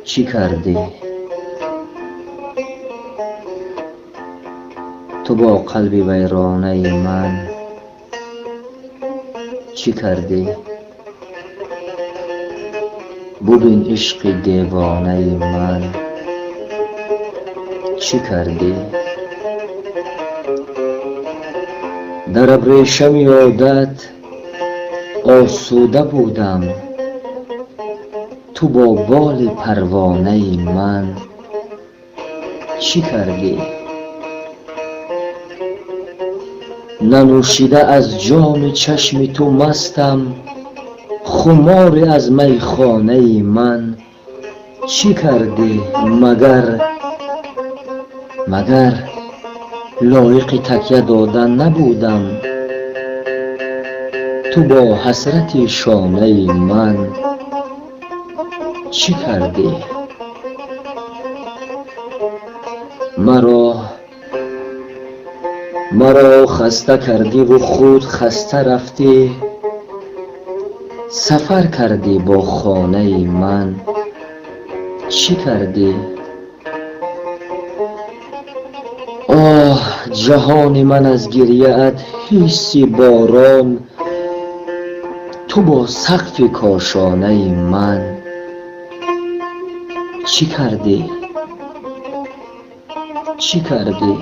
چی کردی؟ تو با قلبی ویرانه من چی کردی؟ ببین عشق دیوانه من چی کردی؟ در ابریشم عادت آسوده بودم، تو با بال پروانه من چی کردی؟ ننوشیده از جام چشم تو مستم، خمار از میخانه من چی کردی؟ مگر لایق تکیه دادن نبودم، تو با حسرت شانه من چی کردی؟ مرا خسته کردی و خود خسته رفتی، سفر کردی با خانه من چی کردی؟ آه جهان من از گریه ات حسی باران، تو با سقف کاشانه من چی کردی؟ چی کردی؟